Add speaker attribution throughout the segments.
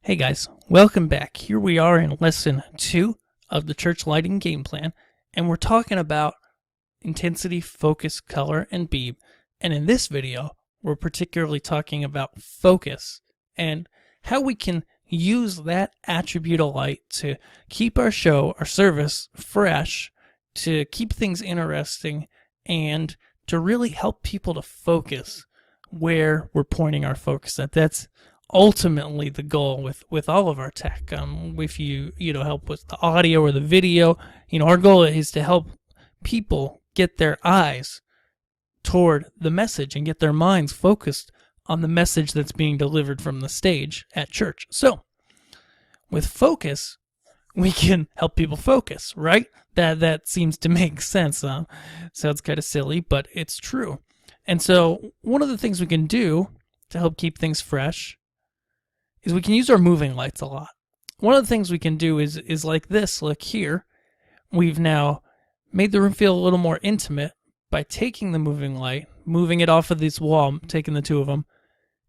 Speaker 1: Hey guys, welcome back. Here we are in lesson 2 of the church lighting game plan, and we're talking about intensity, focus, color, and beam. And in this video, we're particularly talking about focus and how we can use that attribute of light to keep our show, our service fresh, to keep things interesting, and to really help people to focus where we're pointing our focus at. That's ultimately the goal with all of our tech. If you help with the audio or the video, our goal is to help people get their eyes toward the message and get their minds focused on the message that's being delivered from the stage at church. So with focus, we can help people focus, right? That seems to make sense. Sounds kind of silly, but it's true. And so one of the things we can do to help keep things fresh is we can use our moving lights a lot. One of the things we can do is like this. Look here. We've now made the room feel a little more intimate by taking the moving light, moving it off of this wall, taking the two of them,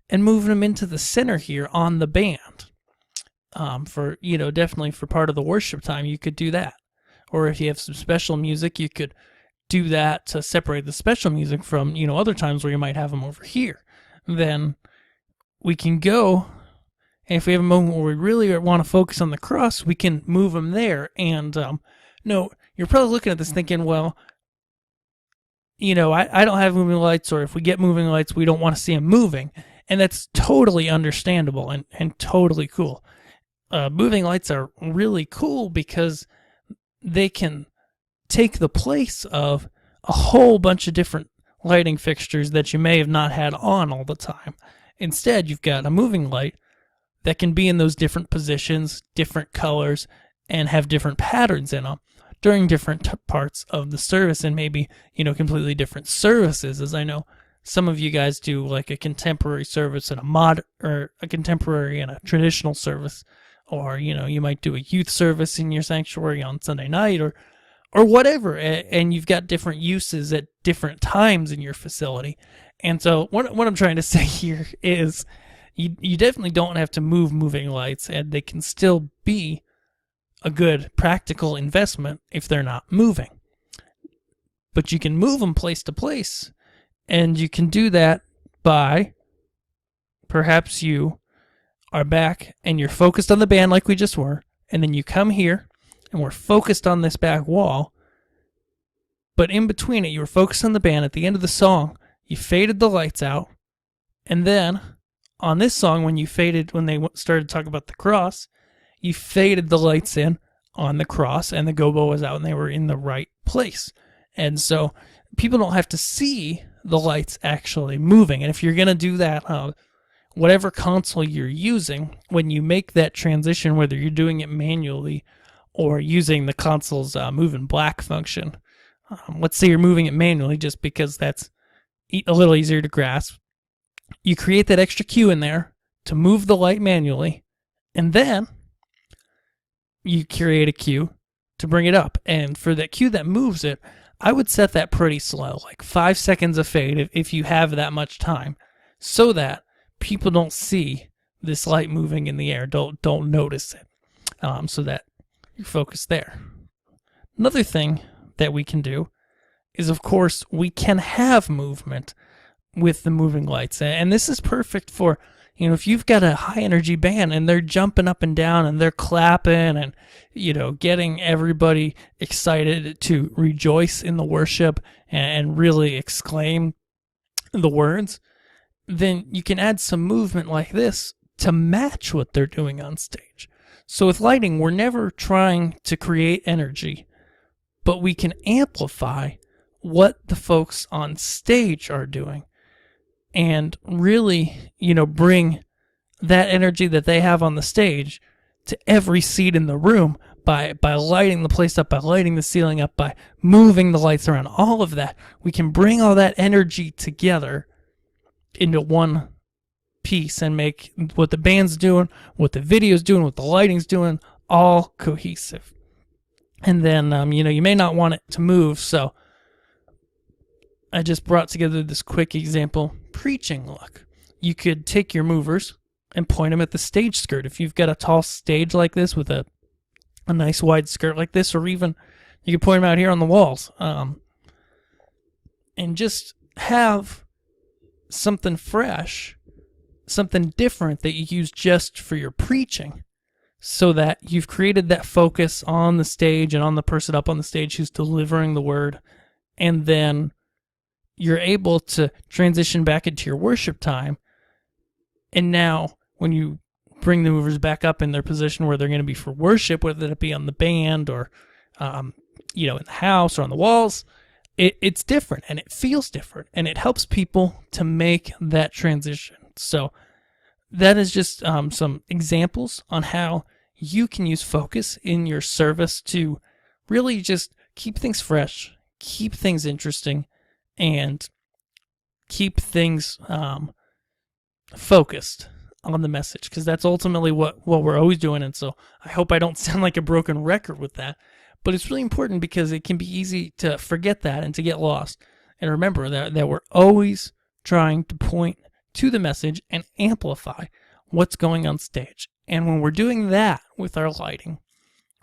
Speaker 1: and moving them into the center here on the band. Definitely for part of the worship time, you could do that. Or if you have some special music, you could do that to separate the special music from, other times where you might have them over here. Then we can go, and if we have a moment where we really want to focus on the cross, we can move them there. And no, you're probably looking at this thinking, well, I don't have moving lights, or if we get moving lights, we don't want to see them moving. And that's totally understandable and totally cool. Moving lights are really cool because they can take the place of a whole bunch of different lighting fixtures that you may have not had on all the time. Instead, you've got a moving light that can be in those different positions, different colors, and have different patterns in them during different parts of the service, and maybe, completely different services. As I know some of you guys do like a contemporary service and or a contemporary and a traditional service, or, you might do a youth service in your sanctuary on Sunday night, or whatever, and you've got different uses at different times in your facility. And so what I'm trying to say here is you definitely don't have to move moving lights, and they can still be a good practical investment if they're not moving. But you can move them place to place, and you can do that by perhaps you are back and you're focused on the band like we just were, and then you come here and we're focused on this back wall, but in between it you were focused on the band. At the end of the song, you faded the lights out, and then on this song, when they started talking about the cross, you faded the lights in on the cross, and the gobo was out, and they were in the right place. And so people don't have to see the lights actually moving. And if you're going to do that, whatever console you're using, when you make that transition, whether you're doing it manually or using the console's move in black function, let's say you're moving it manually just because that's a little easier to grasp. You create that extra cue in there to move the light manually, and then you create a cue to bring it up. And for that cue that moves it, I would set that pretty slow, like 5 seconds of fade if you have that much time, so that people don't see this light moving in the air, don't notice it, so that you're focused there. Another thing that we can do is, of course, we can have movement with the moving lights. And this is perfect for, if you've got a high energy band and they're jumping up and down and they're clapping and, getting everybody excited to rejoice in the worship and really exclaim the words, then you can add some movement like this to match what they're doing on stage. So with lighting, we're never trying to create energy, but we can amplify what the folks on stage are doing and really, bring that energy that they have on the stage to every seat in the room by lighting the place up, by lighting the ceiling up, by moving the lights around. All of that, we can bring all that energy together into one piece and make what the band's doing, what the video's doing, what the lighting's doing, all cohesive. And then, you may not want it to move, so I just brought together this quick example preaching look. You could take your movers and point them at the stage skirt. If you've got a tall stage like this with a nice wide skirt like this, or even you can point them out here on the walls, and just have something fresh, something different that you use just for your preaching, so that you've created that focus on the stage and on the person up on the stage who's delivering the word, and then you're able to transition back into your worship time. And now when you bring the movers back up in their position where they're going to be for worship, whether it be on the band or in the house or on the walls, it's different, and it feels different, and it helps people to make that transition. So that is just some examples on how you can use focus in your service to really just keep things fresh, keep things interesting, and keep things focused on the message, because that's ultimately what we're always doing. And so I hope I don't sound like a broken record with that, but it's really important because it can be easy to forget that and to get lost. And remember that we're always trying to point to the message and amplify what's going on stage. And when we're doing that with our lighting,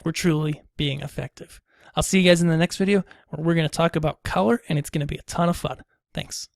Speaker 1: we're truly being effective. I'll see you guys in the next video where we're going to talk about color, and it's going to be a ton of fun. Thanks.